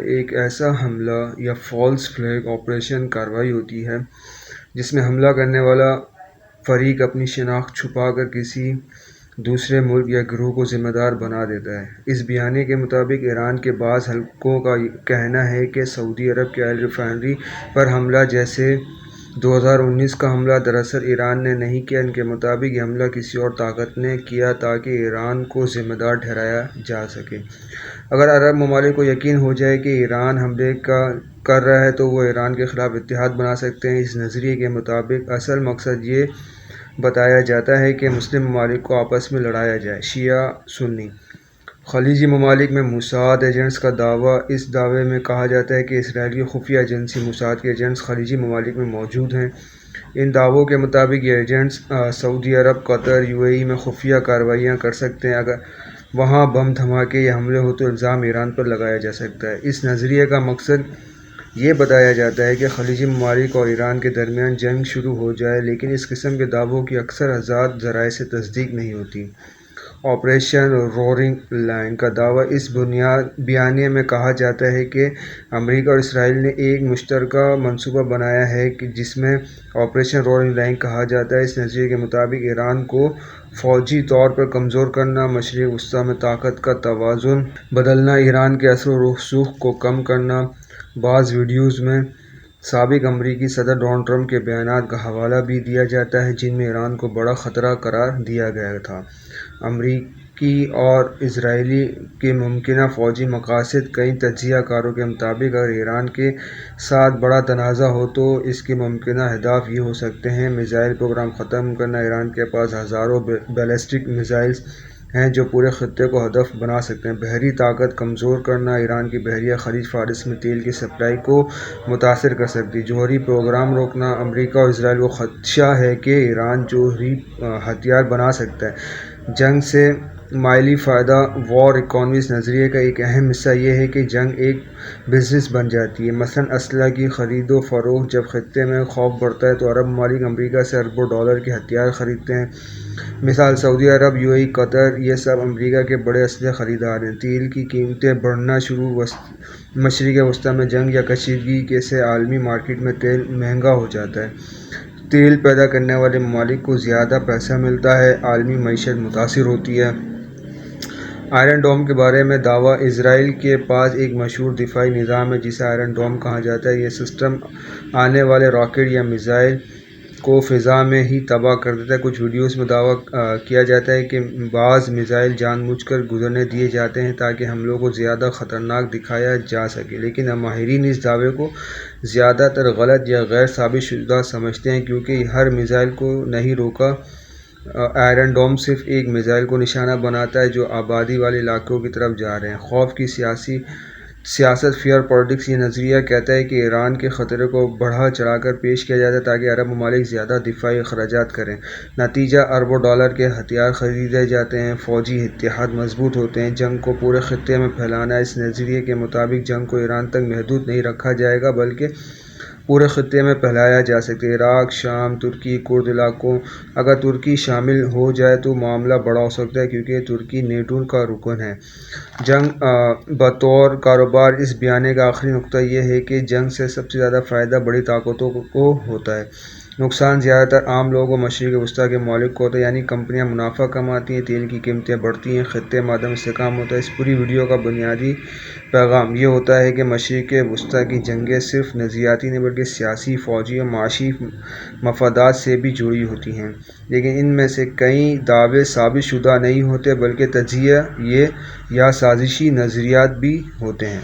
ایک ایسا حملہ یا فالس فلیگ آپریشن کارروائی ہوتی ہے جس میں حملہ کرنے والا فریق اپنی شناخت چھپا کر کسی دوسرے ملک یا گروہ کو ذمہ دار بنا دیتا ہے۔ اس بیانیے کے مطابق ایران کے بعض حلقوں کا کہنا ہے کہ سعودی عرب کی آئل ریفائنری پر حملہ جیسے 2019 کا حملہ دراصل ایران نے نہیں کیا۔ ان کے مطابق یہ حملہ کسی اور طاقت نے کیا تاکہ ایران کو ذمہ دار ٹھہرایا جا سکے۔ اگر عرب ممالک کو یقین ہو جائے کہ ایران حملے کر رہا ہے تو وہ ایران کے خلاف اتحاد بنا سکتے ہیں۔ اس نظریے کے مطابق اصل مقصد یہ بتایا جاتا ہے کہ مسلم ممالک کو آپس میں لڑایا جائے، شیعہ سنی۔ خلیجی ممالک میں موساد ایجنٹس کا دعویٰ۔ اس دعوے میں کہا جاتا ہے کہ اسرائیلی خفیہ ایجنسی موساد کے ایجنٹس خلیجی ممالک میں موجود ہیں۔ ان دعووں کے مطابق یہ ایجنٹس سعودی عرب، قطر، UAE میں خفیہ کارروائیاں کر سکتے ہیں۔ اگر وہاں بم دھماکے یا حملے ہو تو الزام ایران پر لگایا جا سکتا ہے۔ اس نظریے کا مقصد یہ بتایا جاتا ہے کہ خلیجی ممالک اور ایران کے درمیان جنگ شروع ہو جائے، لیکن اس قسم کے دعووں کی اکثر آزاد ذرائع سے تصدیق نہیں ہوتی۔ آپریشن رورنگ لائن کا دعویٰ۔ اس بیانیے میں کہا جاتا ہے کہ امریکہ اور اسرائیل نے ایک مشترکہ منصوبہ بنایا ہے جس میں آپریشن رورنگ لائن کہا جاتا ہے۔ اس نظریے کے مطابق ایران کو فوجی طور پر کمزور کرنا، مشرق وسطیٰ میں طاقت کا توازن بدلنا، ایران کے اثر و رسوخ کو کم کرنا۔ بعض ویڈیوز میں سابق امریکی صدر ڈونلڈ ٹرمپ کے بیانات کا حوالہ بھی دیا جاتا ہے جن میں ایران کو بڑا خطرہ قرار دیا گیا تھا۔ امریکی اور اسرائیلی کے ممکنہ فوجی مقاصد۔ کئی تجزیہ کاروں کے مطابق اگر ایران کے ساتھ بڑا تنازع ہو تو اس کے ممکنہ اہداف یہ ہو سکتے ہیں: میزائل پروگرام ختم کرنا: ایران کے پاس ہزاروں بیلسٹک میزائلز ہیں جو پورے خطے کو ہدف بنا سکتے ہیں۔ بحری طاقت کمزور کرنا: ایران کی بحریہ خلیج فارس میں تیل کی سپلائی کو متاثر کر سکتی ہے۔ جوہری پروگرام روکنا: امریکہ اور اسرائیل کو خدشہ ہے کہ ایران جوہری ہتھیار بنا سکتا ہے۔ جنگ سے مالی فائدہ: وار اکانومی۔ اس نظریے کا ایک اہم حصہ یہ ہے کہ جنگ ایک بزنس بن جاتی ہے، مثلاً اسلحہ کی خرید و فروخت۔ جب خطے میں خوف بڑھتا ہے تو عرب ممالک امریکہ سے اربوں ڈالر کے ہتھیار خریدتے ہیں۔ مثال سعودی عرب، UAE، قطر، یہ سب امریکہ کے بڑے اسلحہ خریدار ہیں۔ تیل کی قیمتیں بڑھنا شروع: مشرق وسطیٰ میں جنگ یا کشیدگی سے عالمی مارکیٹ میں تیل مہنگا ہو جاتا ہے۔ تیل پیدا کرنے والے ممالک کو زیادہ پیسہ ملتا ہے، عالمی معیشت متاثر ہوتی ہے۔ آئرن ڈوم کے بارے میں دعویٰ۔ اسرائیل کے پاس ایک مشہور دفاعی نظام ہے جسے آئرن ڈوم کہا جاتا ہے۔ یہ سسٹم آنے والے راکٹ یا میزائل کو فضا میں ہی تباہ کر دیتا ہے۔ کچھ ویڈیوز میں دعویٰ کیا جاتا ہے کہ بعض میزائل جان بوجھ کر گزرنے دیے جاتے ہیں تاکہ حملوں کو زیادہ خطرناک دکھایا جا سکے، لیکن ماہرین اس دعوے کو زیادہ تر غلط یا غیر ثابت شدہ سمجھتے ہیں کیونکہ یہ ہر میزائل کو نہیں روکا۔ آئرن ڈوم صرف ایک میزائل کو نشانہ بناتا ہے جو آبادی والے علاقوں کی طرف جا رہے ہیں۔ خوف کی سیاست: فیئر پالیٹکس۔ یہ نظریہ کہتا ہے کہ ایران کے خطرے کو بڑھا چڑھا کر پیش کیا جاتا ہے تاکہ عرب ممالک زیادہ دفاعی اخراجات کریں۔ نتیجہ: اربوں ڈالر کے ہتھیار خریدے جاتے ہیں، فوجی اتحاد مضبوط ہوتے ہیں، جنگ کو پورے خطے میں پھیلانا۔ اس نظریے کے مطابق جنگ کو ایران تک محدود نہیں رکھا جائے گا بلکہ پورے خطے میں پھیلایا جا سکتا ہے۔ عراق، شام، ترکی، کرد علاقوں۔ اگر ترکی شامل ہو جائے تو معاملہ بڑا ہو سکتا ہے کیونکہ ترکی نیٹو کا رکن ہے۔ جنگ بطور کاروبار۔ اس بیانیے کا آخری نقطہ یہ ہے کہ جنگ سے سب سے زیادہ فائدہ بڑی طاقتوں کو ہوتا ہے، نقصان زیادہ تر عام لوگوں اور مشرق وسطیٰ کے ممالک کو ہوتا ہے، یعنی کمپنیاں منافع کماتی ہیں، تیل کی قیمتیں بڑھتی ہیں، خطے میں عدم استحکام ہوتا ہے۔ اس پوری ویڈیو کا بنیادی پیغام یہ ہوتا ہے کہ مشرق وسطیٰ کی جنگیں صرف نظریاتی نہیں بلکہ سیاسی، فوجی اور معاشی مفادات سے بھی جڑی ہوتی ہیں، لیکن ان میں سے کئی دعوے ثابت شدہ نہیں ہوتے بلکہ تجزیہ یا سازشی نظریات بھی ہوتے ہیں۔